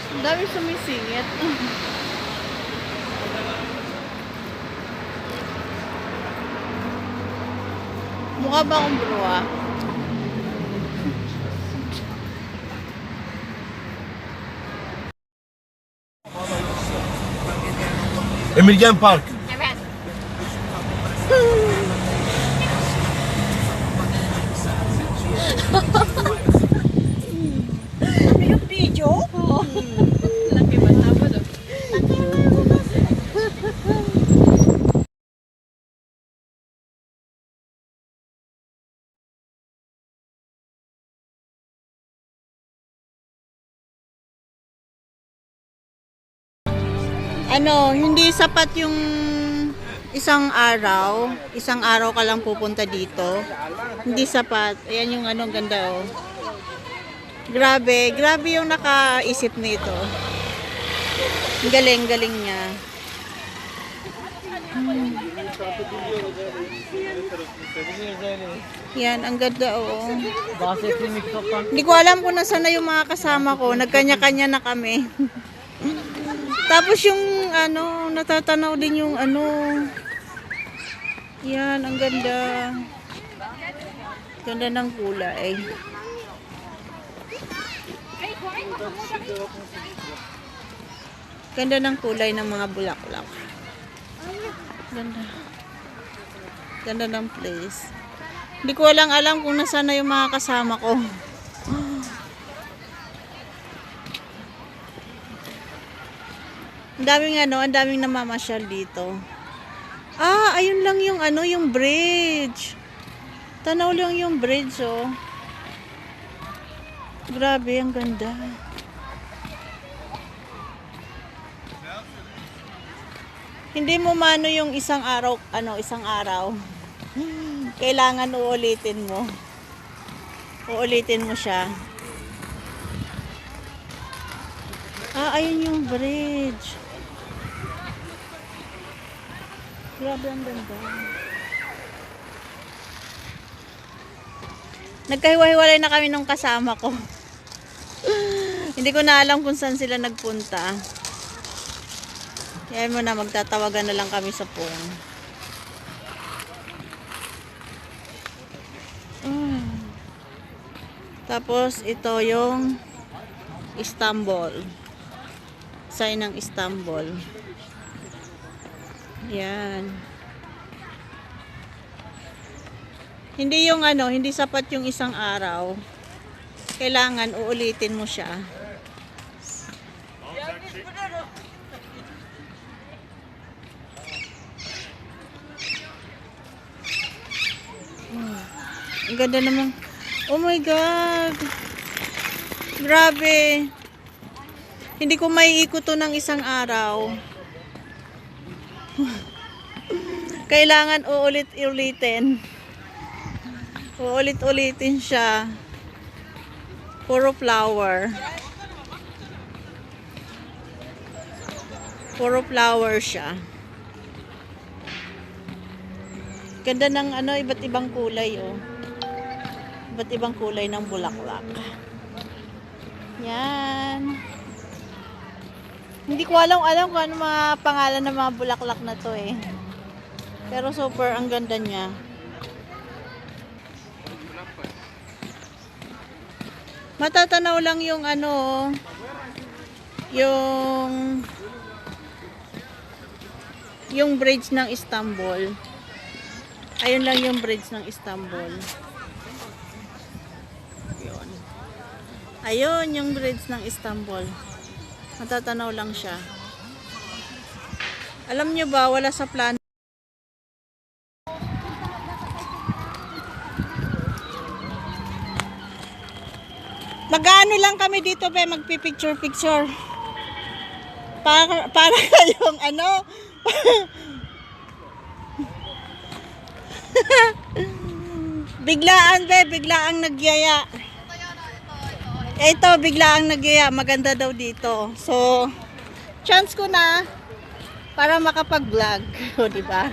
Ang dami sumisingit. Mukha ba akong bruha? Emirgan Park. Evet. Yung video? Laki ba tama doon? Ano, hindi sapat yung isang araw ka lang pupunta dito. Hindi sapat. Ayan yung ano, ganda oh. Grabe, grabe yung nakaisip nito. Ang galing niya. Yan, ang ganda oh. Hindi ko alam kung nasaan na yung mga kasama ko. Nagkanya-kanya na kami. Tapos yung ano, natatanaw din yung ano. Yan, ang ganda. Ganda ng kulay. Ganda ng kulay ng mga bulaklak. Ganda. Ganda ng place. Hindi ko alam kung nasaan na yung mga kasama ko. Ang daming namamasyal dito. Ah, ayun lang yung ano, yung bridge. Tanaw lang yung bridge, oh. Grabe, ang ganda. Hindi mo mano yung isang araw, isang araw. Kailangan uulitin mo. Uulitin mo siya. Ah, ayun yung bridge. Grabe, ang ganda. Nagkahiwa-hiwalay na kami nung kasama ko. Hindi ko na alam kung saan sila nagpunta. Kaya mo na, magtatawagan na lang kami sa phone. Tapos, ito yung Istanbul. Sign ng Istanbul. Yan. Hindi yung ano, hindi sapat yung isang araw. Kailangan uulitin mo siya. Ang ganda naman. Oh my God. Grabe. Hindi ko maiikot to ng isang araw. Kailangan uulit-ulitin. Uulit-ulitin siya. Puro flower. Puro flower siya. Ganda ng ano, iba't ibang kulay, oh. Iba't ibang kulay ng bulaklak. Yan. Hindi ko alam kung ano mga pangalan ng mga bulaklak na to eh. Pero super ang ganda niya. Matatanaw lang yung ano, yung bridge ng Istanbul. Ayun lang yung bridge ng Istanbul. Yun. Ayun yung bridge ng Istanbul. Matatanaw lang siya. Alam nyo ba, wala sa plano. Mag-ano lang kami dito, be, magpipicture-picture. Para kayong ano. Biglaan, be, biglaang nagyaya. Ito, biglaang nagyaya. Maganda daw dito. So, chance ko na para makapag-vlog. O, diba?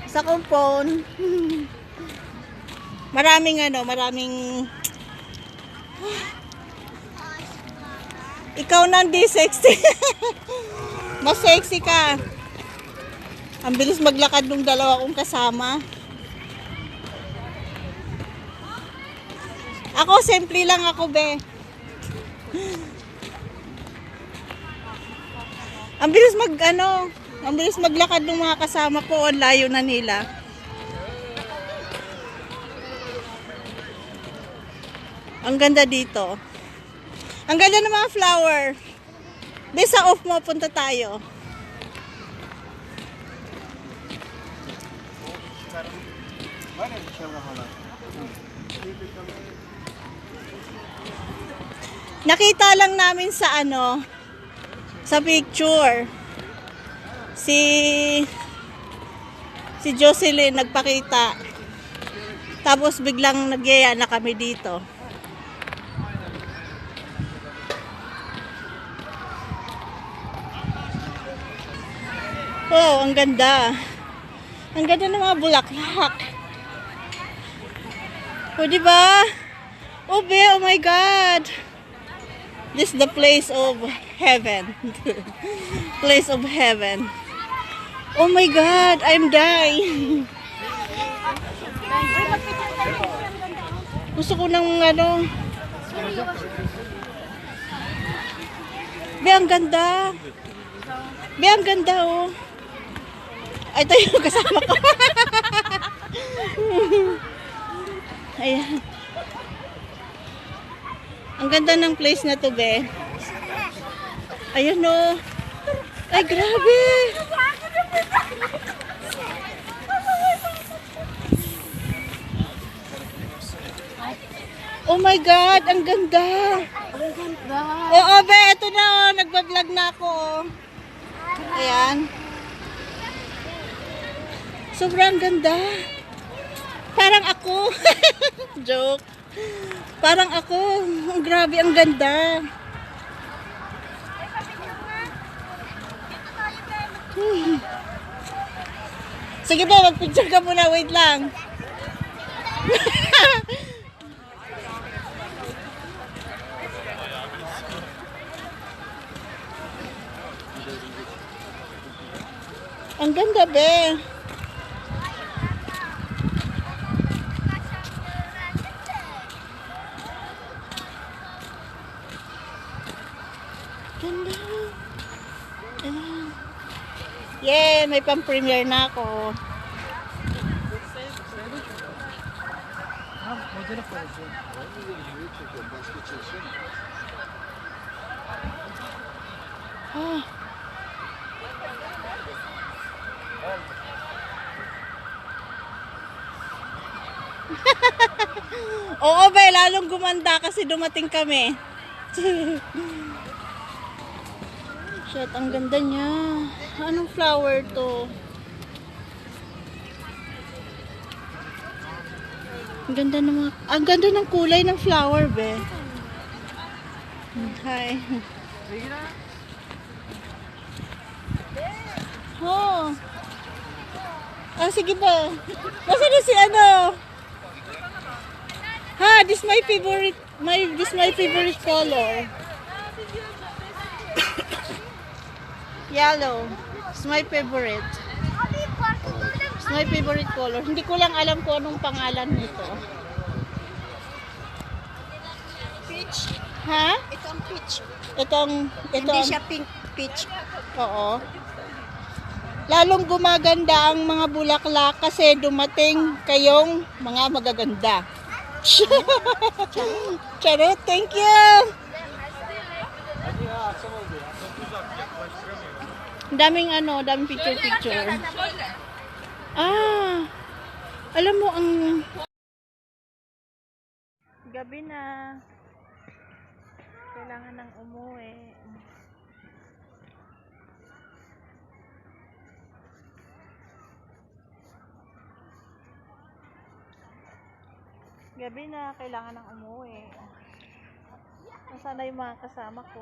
Sa kong phone. Maraming ikaw nandi sexy. Mas sexy ka. Ang bilis maglakad ng dalawa kong kasama. Ako, simple lang ako, be. Ang bilis maglakad ng mga kasama ko. Ang layo na nila. Ang ganda dito. Ang ganda ng mga flower. Be, sa off mo, punta tayo. Nakita lang namin sa sa picture. Si Jocelyn nagpakita. Tapos biglang nagyaya na kami dito. Oh, ang ganda. Ang ganda ng mga bulaklak. O, diba? Oh, be, oh my God. This is the place of heaven. Place of heaven. Oh my God, I'm dying. Gusto ko ng Be, ang ganda. Be, ang ganda, oh. Ay, ito yung kasama ko. Ayan. Ang ganda ng place na to, be. Ayan, oh. Ay, grabe. Oh my God, ang ganda. Ang ganda. Oo, be, ito na, oh. Nagbablog na ako, oh. Ayan. Sobrang ganda. Parang ako. Joke. Parang ako. Grabe, ang ganda. Sige ba, mag-picture ka muna. Wait lang. Ang ganda, be. Ganda. Ayan. Yeah, may pang-premiere na ako. Ah. Oo, be, lalong gumanda kasi dumating kami. Shit, ang ganda niya. Anong flower to? Ang ganda ng kulay ng flower, be. Hi. Oh. Ah, sige ba? Nasaan na si Ha, this my favorite color. Yellow. It's my favorite. It's my favorite color. Hindi ko lang alam kung anong pangalan nito. Peach. Ha? Ito ang peach. Ito Hindi siya pink peach. Oo. Lalong gumaganda ang mga bulaklak kasi dumating kayong mga magaganda. Charot, thank you. Daming picture. Ah, alam mo ang gabi na. Kailangan nang umuwi. Gabi na, kailangan nang umuwi. Nasaan na yung mga kasama ko?